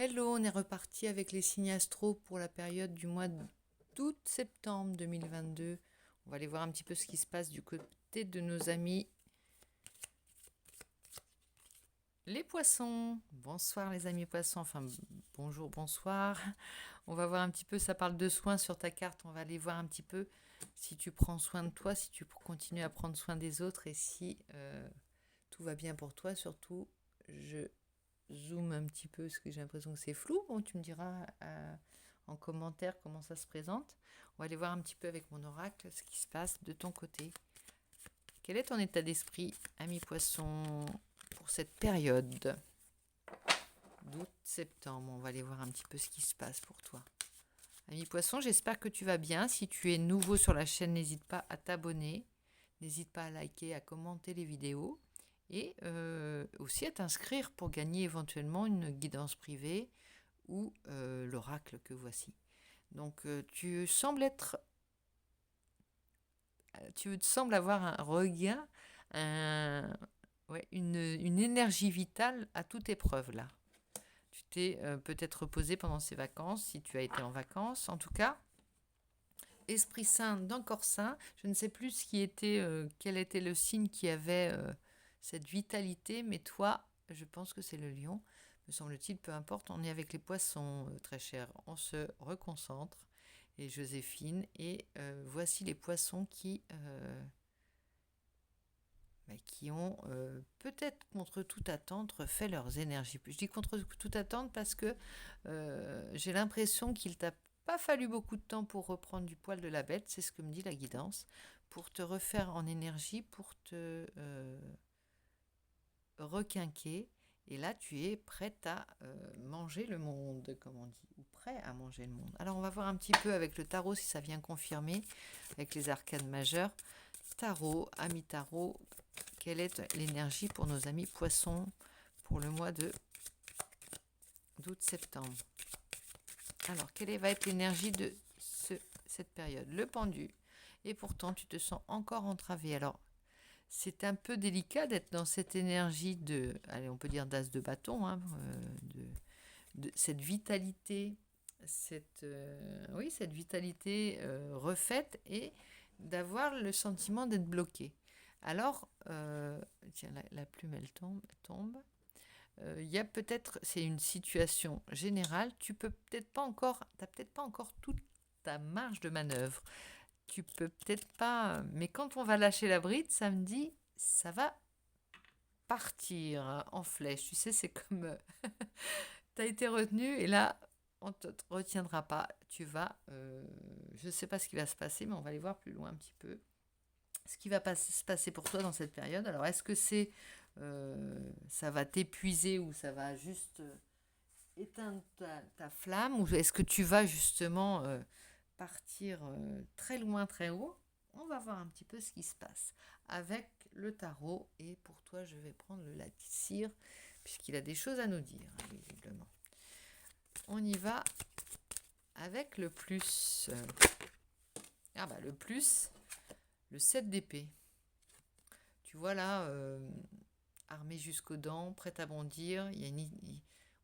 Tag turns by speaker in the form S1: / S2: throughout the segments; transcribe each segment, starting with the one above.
S1: Hello, on est reparti avec les signes astro pour la période du mois d'août-septembre 2022. On va aller voir un petit peu ce qui se passe du côté de nos amis les poissons. Bonsoir les amis poissons, enfin bonjour, bonsoir. On va voir un petit peu, ça parle de soins sur ta carte. On va aller voir un petit peu si tu prends soin de toi, si tu continues à prendre soin des autres et si tout va bien pour toi. Surtout, je zoome un petit peu parce que j'ai l'impression que c'est flou. Bon, tu me diras en commentaire comment ça se présente. On va aller voir un petit peu avec mon oracle ce qui se passe de ton côté. Quel est ton état d'esprit, ami poisson, pour cette période d'août-septembre? On va aller voir un petit peu ce qui se passe pour toi. Ami poisson, j'espère que tu vas bien. Si tu es nouveau sur la chaîne, n'hésite pas à t'abonner. N'hésite pas à liker, à commenter les vidéos. Et aussi à t'inscrire pour gagner éventuellement une guidance privée ou l'oracle que voici. Donc tu sembles avoir un regain, une énergie vitale à toute épreuve là. Tu t'es peut-être reposé pendant ces vacances, si tu as été en vacances. En tout cas, esprit sain d'un corps sain. Je ne sais plus quel était le signe qui avait cette vitalité, mais toi, je pense que c'est le lion. Me semble-t-il, peu importe, on est avec les poissons, très chers. On se reconcentre. Et Joséphine, et voici les poissons qui ont peut-être contre toute attente refait leurs énergies. Je dis contre toute attente parce que j'ai l'impression qu'il t'a pas fallu beaucoup de temps pour reprendre du poil de la bête, c'est ce que me dit la guidance, pour te refaire en énergie, pour te requinquer. Et là, tu es prête à manger le monde, comme on dit, ou prêt à manger le monde. Alors, on va voir un petit peu avec le tarot si ça vient confirmer, avec les arcanes majeures. Tarot, amis tarot, quelle est l'énergie pour nos amis poissons pour le mois d'août-septembre? Alors, quelle va être l'énergie de cette période? Le pendu. Et pourtant, tu te sens encore entravé. Alors, c'est un peu délicat d'être dans cette énergie allez, on peut dire d'as de bâton, hein, de cette vitalité, cette vitalité refaite et d'avoir le sentiment d'être bloqué. Alors, tiens, la plume, elle tombe. Il y a peut-être, c'est une situation générale, tu peux peut-être pas encore, t'as peut-être pas encore toute ta marge de manœuvre. Tu peux peut-être pas, mais quand on va lâcher la bride, ça me dit, ça va partir en flèche. Tu sais, c'est comme tu as été retenu et là, on ne te retiendra pas. Tu vas, je ne sais pas ce qui va se passer, mais on va aller voir plus loin un petit peu. Ce qui va se passer pour toi dans cette période. Alors, est-ce que ça va t'épuiser ou ça va juste éteindre ta flamme, ou est-ce que tu vas justement partir très loin, très haut? On va voir un petit peu ce qui se passe avec le tarot. Et pour toi, je vais prendre le Cire, puisqu'il a des choses à nous dire, visiblement. On y va avec le plus. Le plus, le 7 d'épée. Tu vois là, armé jusqu'aux dents, prêt à bondir.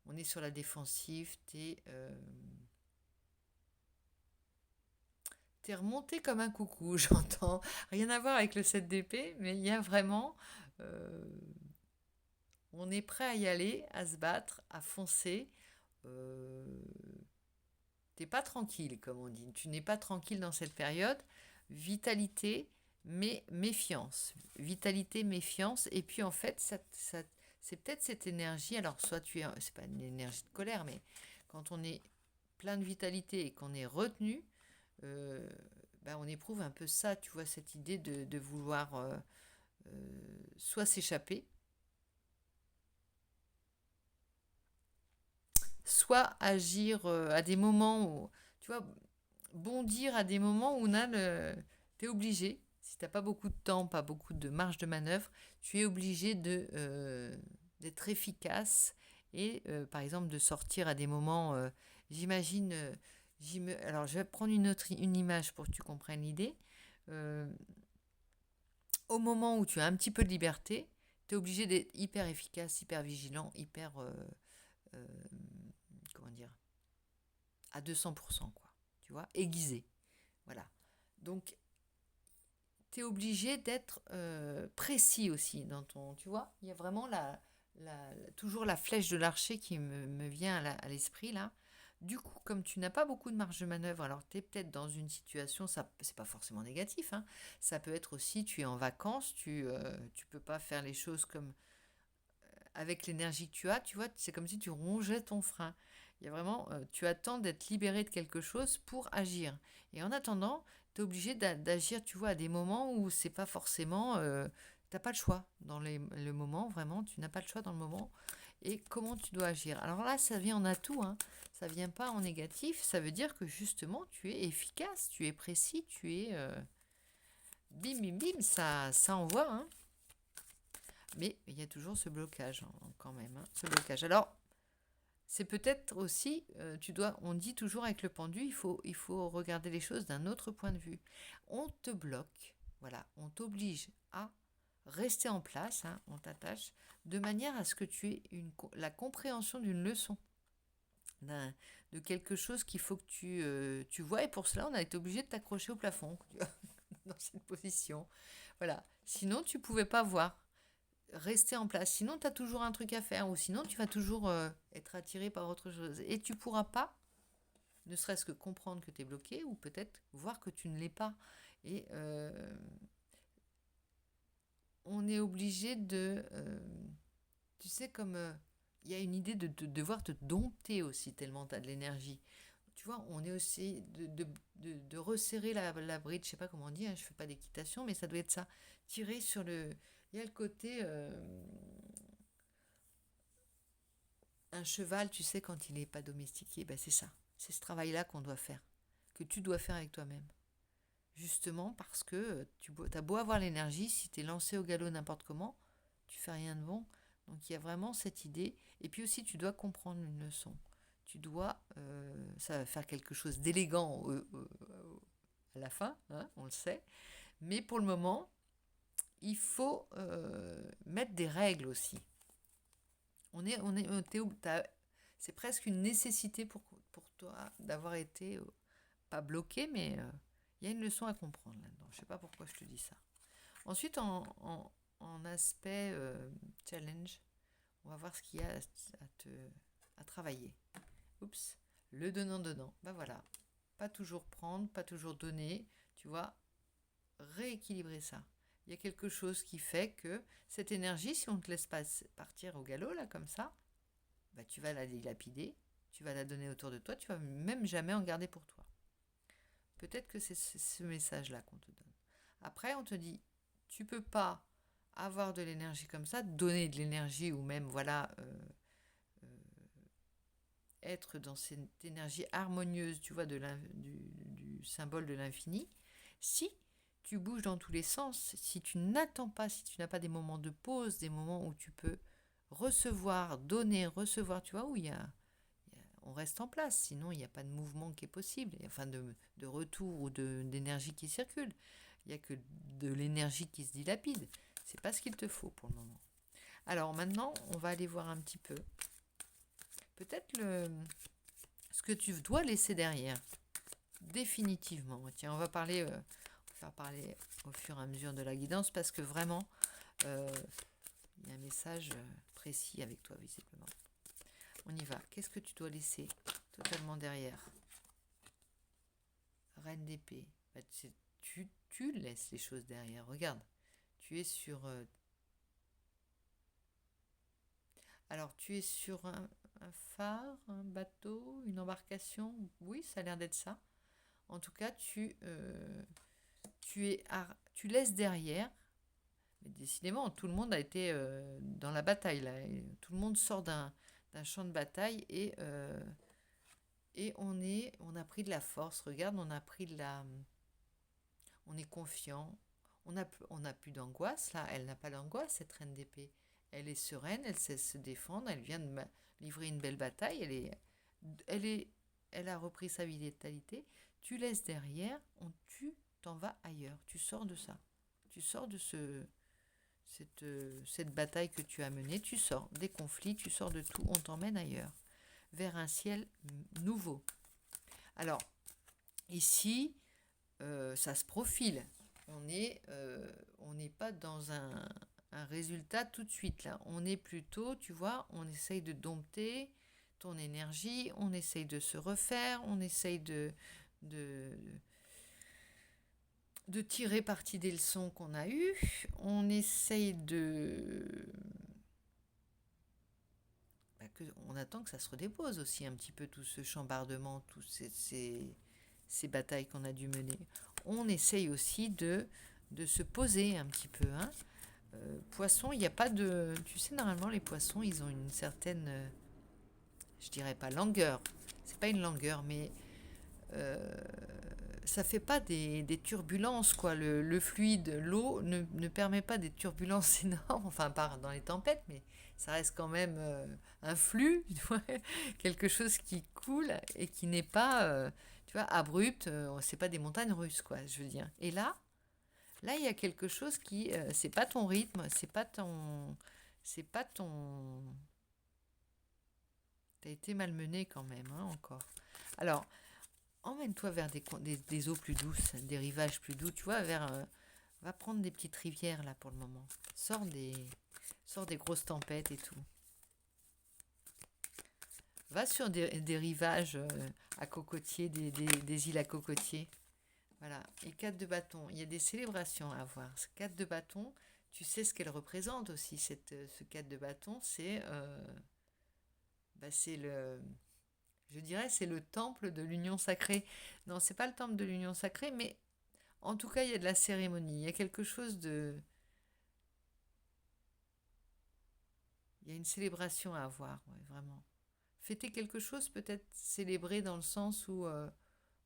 S1: On est sur la défensive. T'es remonté comme un coucou, j'entends. Rien à voir avec le 7 d'épée, mais il y a vraiment. On est prêt à y aller, à se battre, à foncer. T'es pas tranquille, comme on dit. Tu n'es pas tranquille dans cette période. Vitalité, mais méfiance. Vitalité, méfiance. Et puis en fait, c'est peut-être cette énergie. Alors, soit c'est pas une énergie de colère, mais quand on est plein de vitalité et qu'on est retenu, on éprouve un peu ça, tu vois, cette idée de vouloir soit s'échapper, soit agir à des moments où, tu vois, bondir à des moments où t'es obligé, si t'as pas beaucoup de temps, pas beaucoup de marge de manœuvre, tu es obligé d'être efficace et par exemple de sortir à des moments, j'imagine, alors je vais prendre une image pour que tu comprennes l'idée. Euh, Au moment où tu as un petit peu de liberté, tu es obligé d'être hyper efficace, hyper vigilant, hyper à 200%, quoi. Tu vois, aiguisé. Voilà. Donc, tu es obligé d'être précis aussi dans ton... Tu vois, il y a vraiment toujours la flèche de l'archer qui me vient à l'esprit, là. Du coup, comme tu n'as pas beaucoup de marge de manœuvre, alors tu es peut-être dans une situation, ça c'est pas forcément négatif, hein, ça peut être aussi, tu es en vacances, tu peux pas faire les choses comme avec l'énergie que tu as, tu vois, c'est comme si tu rongeais ton frein. Il y a vraiment, tu attends d'être libéré de quelque chose pour agir. Et en attendant, tu es obligé d'agir, tu vois, à des moments où c'est pas forcément, t'as pas le choix. Dans le moment, vraiment, tu n'as pas le choix dans le moment. Et comment tu dois agir. Alors là, ça vient en atout, hein. Ça vient pas en négatif. Ça veut dire que justement, tu es efficace, tu es précis, tu es... bim, bim, bim, ça envoie, hein. Mais il y a toujours ce blocage, hein, quand même, hein, ce blocage. Alors, c'est peut-être aussi, on dit toujours avec le pendu, il faut regarder les choses d'un autre point de vue. On te bloque, voilà, on t'oblige à rester en place, hein, on t'attache, de manière à ce que tu aies la compréhension d'une leçon, de quelque chose qu'il faut que tu vois. Et pour cela, on a été obligé de t'accrocher au plafond, tu vois, dans cette position. Voilà. Sinon, tu pouvais pas voir. Rester en place. Sinon, tu as toujours un truc à faire, ou sinon, tu vas toujours être attiré par autre chose. Et tu pourras pas, ne serait-ce que comprendre que tu es bloqué, ou peut-être voir que tu ne l'es pas. Et on est obligé de... tu sais, comme il y a une idée de devoir te dompter aussi, tellement tu as de l'énergie. Tu vois, on est aussi de resserrer la bride, je sais pas comment on dit, hein, je fais pas d'équitation, mais ça doit être ça. Tirer sur le... Il y a le côté... un cheval, tu sais, quand il n'est pas domestiqué, ben c'est ça. C'est ce travail-là qu'on doit faire, que tu dois faire avec toi-même. Justement parce que tu as beau avoir l'énergie, si tu es lancé au galop n'importe comment, tu fais rien de bon. Donc il y a vraiment cette idée. Et puis aussi, tu dois comprendre une leçon. Tu dois, ça va faire quelque chose d'élégant à la fin, hein, on le sait. Mais pour le moment, il faut mettre des règles aussi. C'est presque une nécessité pour toi d'avoir été, pas bloqué, mais il y a une leçon à comprendre là-dedans. Je ne sais pas pourquoi je te dis ça. Ensuite, en aspect challenge, on va voir ce qu'il y a à travailler. Oups, le donnant-donnant. Ben voilà, pas toujours prendre, pas toujours donner, tu vois, rééquilibrer ça. Il y a quelque chose qui fait que cette énergie, si on ne te laisse pas partir au galop, là, comme ça, bah, tu vas la dilapider, tu vas la donner autour de toi, tu vas même jamais en garder pour toi. Peut-être que c'est ce message-là qu'on te donne. Après, on te dit, tu peux pas avoir de l'énergie comme ça, donner de l'énergie ou même, voilà, être dans cette énergie harmonieuse, tu vois, du symbole de l'infini, si tu bouges dans tous les sens, si tu n'attends pas, si tu n'as pas des moments de pause, des moments où tu peux recevoir, donner, recevoir, tu vois, où on reste en place, sinon il n'y a pas de mouvement qui est possible, enfin de retour ou d'énergie qui circule. Il n'y a que de l'énergie qui se dilapide. C'est pas ce qu'il te faut pour le moment. Alors maintenant, on va aller voir un petit peu. Peut-être ce que tu dois laisser derrière. Définitivement. Tiens, on va faire parler au fur et à mesure de la guidance parce que vraiment, il y a un message précis avec toi, visiblement. On y va. Qu'est-ce que tu dois laisser totalement derrière? Reine d'épée. Bah, tu laisses les choses derrière. Regarde. Tu es sur... alors, tu es sur un phare, un bateau, une embarcation. Oui, ça a l'air d'être ça. En tout cas, tu laisses derrière. Mais décidément, tout le monde a été dans la bataille là. Et tout le monde sort d'un champ de bataille et on a pris de la force. Regarde, on est confiant. On a plus d'angoisse là. Elle n'a pas d'angoisse cette reine d'épée. Elle est sereine, elle sait se défendre. Elle vient de livrer une belle bataille. Elle est, elle a repris sa vitalité. Tu laisses derrière, tu t'en vas ailleurs. Tu sors de ça. Tu sors de cette bataille que tu as menée. Tu sors des conflits, tu sors de tout. On t'emmène ailleurs, vers un ciel nouveau. Alors, ici, ça se profile. On n'est pas dans un résultat tout de suite là. On est plutôt, tu vois, on essaye de dompter ton énergie, on essaye de se refaire, on essaye de, de tirer parti des leçons qu'on a eues, on essaye on attend que ça se redépose aussi un petit peu tout ce chambardement, tous ces batailles qu'on a dû mener. On essaye aussi de se poser un petit peu. Hein. Poisson, il n'y a pas de... Tu sais, normalement, les poissons, ils ont une certaine... je dirais pas langueur. C'est pas une langueur, mais... ça fait pas des turbulences, quoi. Le fluide, l'eau, ne permet pas des turbulences énormes. Enfin, pas dans les tempêtes, mais ça reste quand même un flux, tu vois, quelque chose qui coule et qui n'est pas, tu vois, abrupt. C'est pas des montagnes russes, quoi, je veux dire. Et là, il y a quelque chose qui, c'est pas ton rythme, c'est pas ton. T'as été malmené quand même, hein, encore. Alors, emmène-toi vers des eaux plus douces, des rivages plus doux, tu vois, va prendre des petites rivières là pour le moment. Sors des grosses tempêtes et tout. Va sur des rivages à cocotiers, des îles à cocotiers. Voilà. Et 4 de bâton. Il y a des célébrations à voir. Ce 4 de bâton, tu sais ce qu'elle représente aussi, ce 4 de bâton, c'est le. Je dirais c'est le temple de l'union sacrée. Non, c'est pas le temple de l'union sacrée, mais en tout cas, il y a de la cérémonie. Il y a quelque chose de. Il y a une célébration à avoir, ouais, vraiment. Fêter quelque chose, peut-être célébrer dans le sens où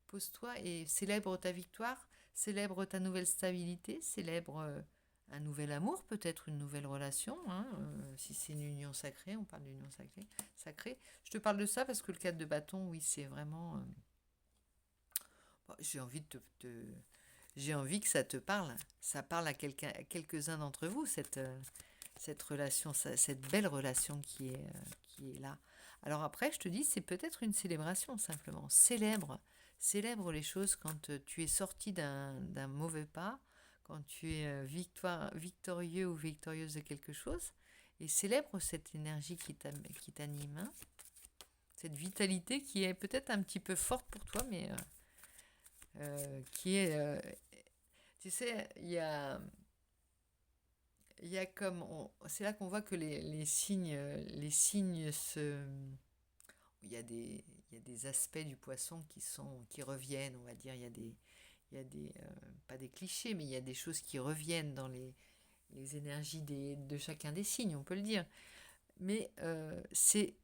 S1: pose-toi et célèbre ta victoire, célèbre ta nouvelle stabilité, célèbre un nouvel amour, peut-être une nouvelle relation. Hein, si c'est une union sacrée, on parle d'union sacrée. Je te parle de ça parce que le cadre de bâton, oui, c'est vraiment. Bon, j'ai envie que ça te parle. Ça parle à quelques-uns d'entre vous, cette relation, cette belle relation qui est là. Alors après, je te dis, c'est peut-être une célébration simplement. Célèbre les choses quand tu es sorti d'un mauvais pas, quand tu es victorieux ou victorieuse de quelque chose, et célèbre cette énergie qui t'anime, hein. Cette vitalité qui est peut-être un petit peu forte pour toi, mais qui est... tu sais, il y a comme c'est là qu'on voit que les signes se il y a des aspects du poisson qui reviennent, on va dire, il y a des pas des clichés, mais il y a des choses qui reviennent dans les énergies de chacun des signes, on peut le dire. Mais c'est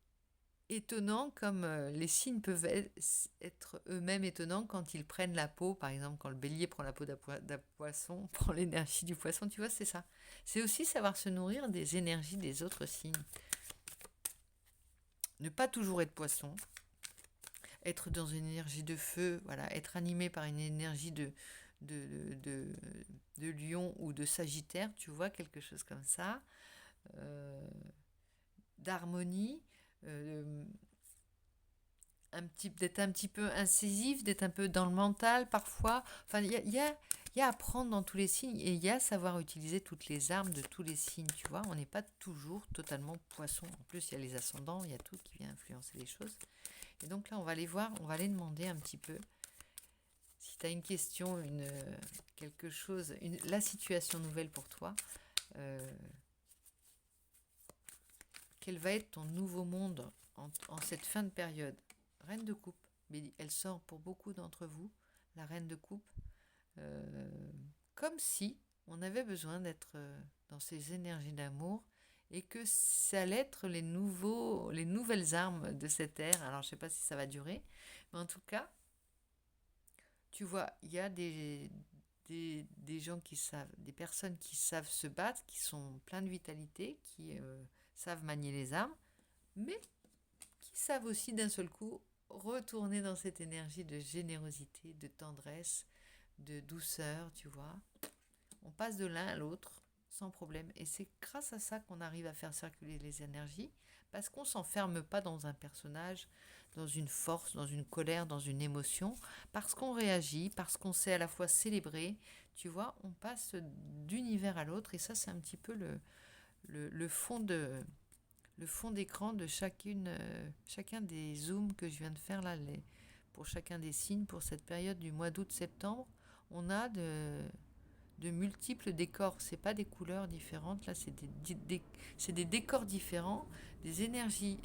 S1: étonnant comme les signes peuvent être eux-mêmes étonnants quand ils prennent la peau, par exemple quand le bélier prend la peau d'un poisson, prend l'énergie du poisson, tu vois, c'est ça. C'est aussi savoir se nourrir des énergies des autres signes. Ne pas toujours être poisson, être dans une énergie de feu, voilà, être animé par une énergie de, de, de lion ou de sagittaire, tu vois, quelque chose comme ça, d'harmonie, d'être un petit peu incisif, d'être un peu dans le mental parfois. Enfin, il y a à apprendre dans tous les signes et il y a à savoir utiliser toutes les armes de tous les signes, tu vois. On n'est pas toujours totalement poisson. En plus, il y a les ascendants, il y a tout qui vient influencer les choses. Et donc là, on va aller voir, on va aller demander un petit peu si tu as une question, quelque chose, la situation nouvelle pour toi. Quel va être ton nouveau monde en cette fin de période? Reine de coupe, mais elle sort pour beaucoup d'entre vous, la reine de coupe, comme si on avait besoin d'être dans ces énergies d'amour et que ça allait être les nouvelles armes de cette ère. Alors je ne sais pas si ça va durer, mais en tout cas, tu vois, il y a des gens qui savent, des personnes qui savent se battre, qui sont pleins de vitalité, qui savent manier les armes, mais qui savent aussi d'un seul coup retourner dans cette énergie de générosité, de tendresse, de douceur, tu vois. On passe de l'un à l'autre. sans problème. Et c'est grâce à ça qu'on arrive à faire circuler les énergies, parce qu'on ne s'enferme pas dans un personnage, dans une force, dans une colère, dans une émotion, parce qu'on réagit, parce qu'on sait à la fois célébrer. Tu vois, on passe d'univers à l'autre, et ça, c'est un petit peu le fond le fond d'écran de chacun des zooms que je viens de faire là, pour chacun des signes, pour cette période du mois d'août-septembre. On a de multiples décors. C'est pas des couleurs différentes, là, c'est des décors différents, des énergies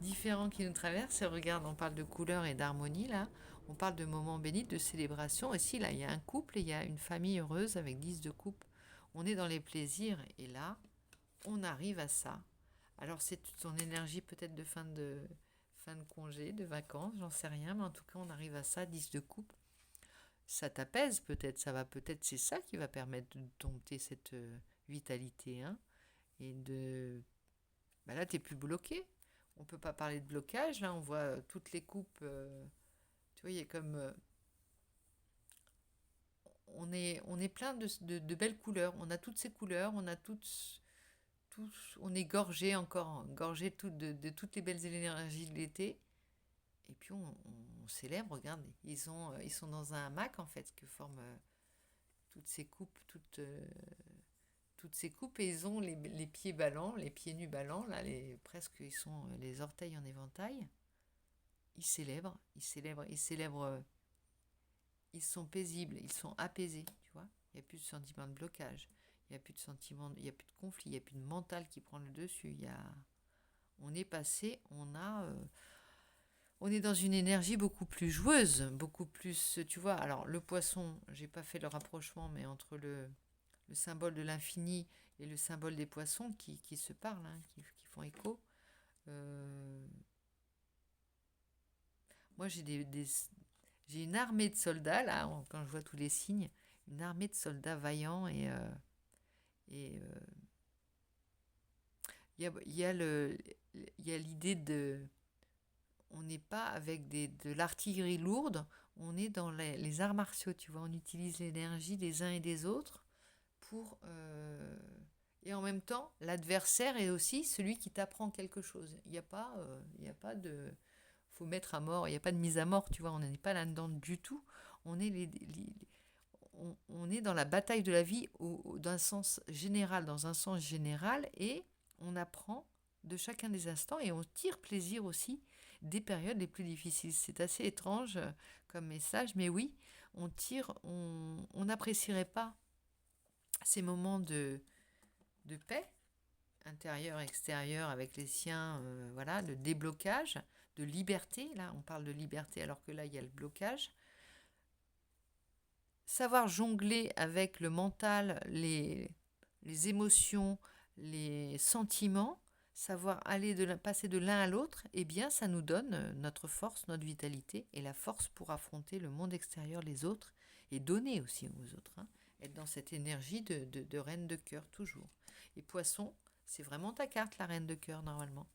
S1: différentes qui nous traversent. Et regarde, on parle de couleurs et d'harmonie, là. On parle de moments bénis, de célébration. Et si, là, il y a un couple et il y a une famille heureuse avec 10 de couple. On est dans les plaisirs. Et là, on arrive à ça. Alors, c'est toute son énergie peut-être de fin de congé, de vacances, j'en sais rien. Mais en tout cas, on arrive à ça, 10 de couple. Ça t'apaise peut-être, c'est ça qui va permettre de dompter cette vitalité, hein, et bah là, t'es plus bloqué. On peut pas parler de blocage, là, on voit toutes les coupes, tu vois, il y a comme, on est plein de belles couleurs, on a toutes ces couleurs, on a on est gorgé encore, gorgé de toutes les belles énergies de l'été. Et puis on célèbre, regarde, ils sont dans un hamac en fait que forment toutes ces coupes, toutes ces coupes, et ils ont les pieds ballants, les pieds nus ballants, là, presque ils sont les orteils en éventail. Ils célèbrent, ils célèbrent, ils célèbrent, ils sont paisibles, ils sont apaisés, tu vois. Il n'y a plus de sentiment de blocage, il n'y a plus de sentiment, il n'y a plus de conflit, il n'y a plus de mental qui prend le dessus. On est passé, on est dans une énergie beaucoup plus joueuse, beaucoup plus, tu vois. Alors le poisson, j'ai pas fait le rapprochement, mais entre le symbole de l'infini et le symbole des poissons qui se parlent, hein, qui font écho. Euh, Moi, j'ai une armée de soldats, là, quand je vois tous les signes, une armée de soldats vaillants et il y a il y a l'idée de... On n'est pas avec de l'artillerie lourde, on est dans les arts martiaux, tu vois. On utilise l'énergie des uns et des autres pour... et en même temps, l'adversaire est aussi celui qui t'apprend quelque chose. Il y a pas de... Faut mettre à mort, il n'y a pas de mise à mort, tu vois. On n'est pas là-dedans du tout. On est, on est dans la bataille de la vie d'un sens général, dans un sens général, et on apprend de chacun des instants et on tire plaisir aussi des périodes les plus difficiles. C'est assez étrange comme message, mais oui, on n'apprécierait pas ces moments de paix intérieure, extérieure avec les siens, voilà, de déblocage, de liberté. Là, on parle de liberté alors que là, il y a le blocage. Savoir jongler avec le mental, les émotions, les sentiments, savoir passer de l'un à l'autre, eh bien, ça nous donne notre force, notre vitalité et la force pour affronter le monde extérieur, les autres, et donner aussi aux autres, hein. Être dans cette énergie de reine de cœur, toujours. Et poisson, c'est vraiment ta carte, la reine de cœur, normalement.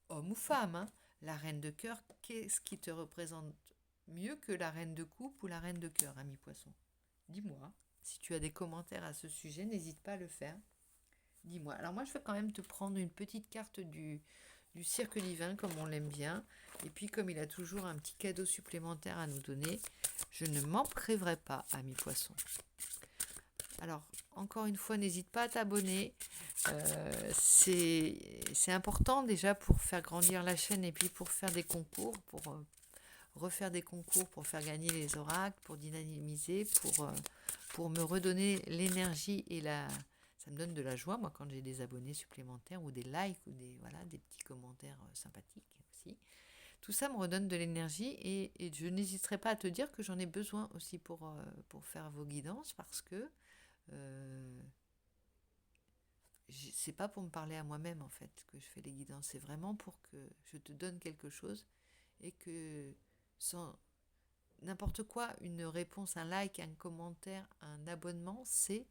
S1: Homme ou femme, hein, la reine de cœur, qu'est-ce qui te représente mieux que la reine de coupe ou la reine de cœur, ami poisson? Dis-moi. Si tu as des commentaires à ce sujet, n'hésite pas à le faire. Dis-moi. Alors moi, je vais quand même te prendre une petite carte du cirque divin, comme on l'aime bien. Et puis, comme il a toujours un petit cadeau supplémentaire à nous donner, je ne m'en priverai pas, ami poisson. Alors, encore une fois, n'hésite pas à t'abonner. C'est important déjà pour faire grandir la chaîne et puis pour faire des concours, pour refaire des concours, pour faire gagner les oracles, pour dynamiser, pour me redonner l'énergie et ça me donne de la joie, moi, quand j'ai des abonnés supplémentaires ou des likes ou des petits commentaires sympathiques aussi. Tout ça me redonne de l'énergie et je n'hésiterai pas à te dire que j'en ai besoin aussi pour faire vos guidances parce que c'est pas pour me parler à moi-même en fait que je fais les guidances, c'est vraiment pour que je te donne quelque chose et que sans n'importe quoi, une réponse, un like, un commentaire, un abonnement, c'est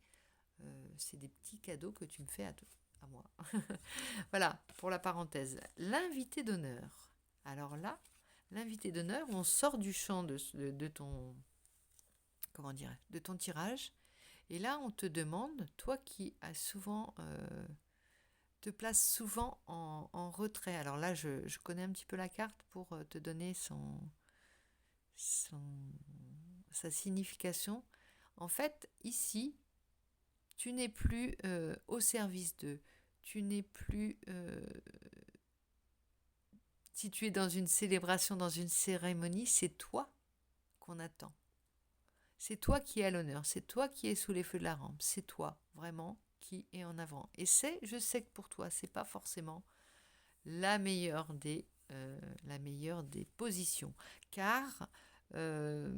S1: des petits cadeaux que tu me fais à moi. Voilà, pour la parenthèse. L'invité d'honneur. Alors là, l'invité d'honneur, on sort du champ de ton, comment dire, de ton tirage Et là, on te demande, toi qui as souvent, te place souvent en retrait. Alors là, je connais un petit peu la carte pour te donner sa signification. En fait, ici, tu n'es plus au service d'eux. Tu n'es plus... si tu es dans une célébration, dans une cérémonie, c'est toi qu'on attend. C'est toi qui es à l'honneur. C'est toi qui es sous les feux de la rampe. C'est toi, vraiment, qui est en avant. Et je sais que pour toi, c'est pas forcément la meilleure des positions. Car euh,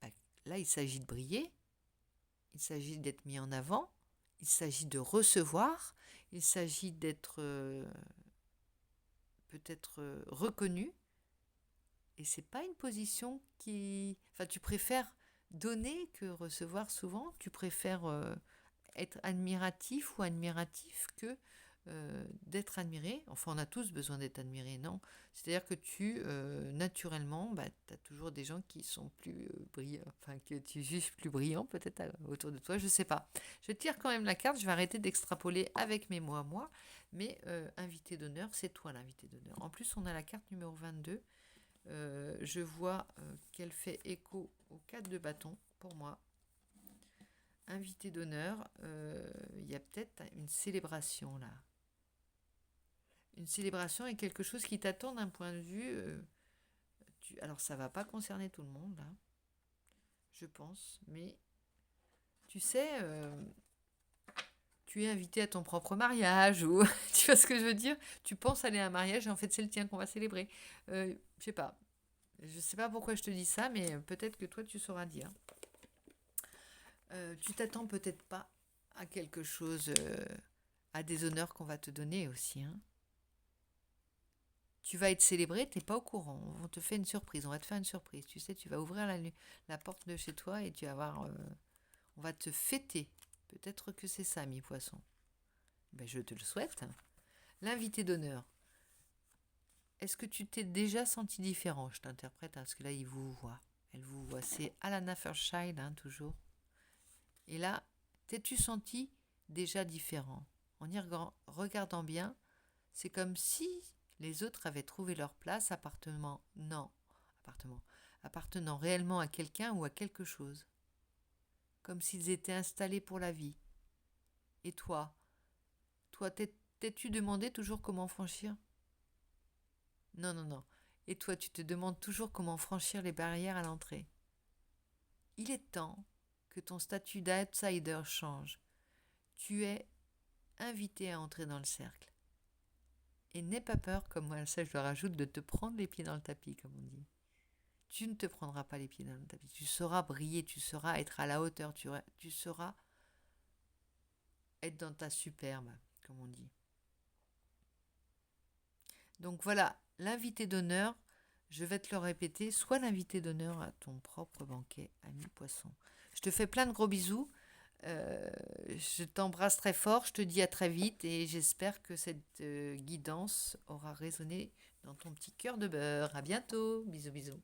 S1: bah, là, il s'agit de briller, il s'agit d'être mis en avant, il s'agit de recevoir, il s'agit d'être peut-être reconnu. Et c'est pas une position qui... Enfin, tu préfères donner que recevoir souvent. Tu préfères être admiratif ou admiratif que d'être admiré. Enfin, on a tous besoin d'être admirés, non? C'est-à-dire que naturellement, bah, tu as toujours des gens qui sont plus brillants, enfin, que tu juges plus brillants peut-être autour de toi, je sais pas. Je tire quand même la carte, je vais arrêter d'extrapoler avec mes mots à moi, mais invité d'honneur, c'est toi l'invité d'honneur. En plus, on a la carte numéro 22. Je vois qu'elle fait écho aux 4 de bâton pour moi. Invité d'honneur, il y a peut-être une célébration là. Une célébration est quelque chose qui t'attend d'un point de vue. Alors ça va pas concerner tout le monde là, je pense, mais tu sais, tu es invité à ton propre mariage ou tu vois ce que je veux dire? Tu penses aller à un mariage et en fait c'est le tien qu'on va célébrer. Je sais pas. Je sais pas pourquoi je te dis ça, mais peut-être que toi tu sauras dire. Tu t'attends peut-être pas à quelque chose, à des honneurs qu'on va te donner aussi. Hein. Tu vas être célébré, t'es pas au courant. On te fait une surprise, on va te faire une surprise. Tu sais, tu vas ouvrir la porte de chez toi et tu vas voir, on va te fêter. Peut-être que c'est ça, mi-poisson. Ben, je te le souhaite. L'invité d'honneur. Est-ce que tu t'es déjà senti différent? Je t'interprète, hein, parce que là, il vous voit. Elle vous voit. C'est Alana Fairchild, hein, toujours. Et là, t'es-tu senti déjà différent? En y regardant bien, c'est comme si les autres avaient trouvé leur place appartenant réellement à quelqu'un ou à quelque chose. Comme s'ils étaient installés pour la vie. Et toi, t'es-tu demandé toujours comment franchir? Non, non, non. Et toi, tu te demandes toujours comment franchir les barrières à l'entrée. Il est temps que ton statut d'outsider change. Tu es invité à entrer dans le cercle. Et n'aie pas peur, comme moi, ça je le rajoute, de te prendre les pieds dans le tapis, comme on dit. Tu ne te prendras pas les pieds dans le tapis. Tu sauras briller, tu sauras être à la hauteur, tu sauras être dans ta superbe, comme on dit. Donc voilà, l'invité d'honneur, je vais te le répéter, sois l'invité d'honneur à ton propre banquet, ami poisson. Je te fais plein de gros bisous. Je t'embrasse très fort, je te dis à très vite et j'espère que cette guidance aura résonné dans ton petit cœur de beurre. À bientôt, bisous bisous.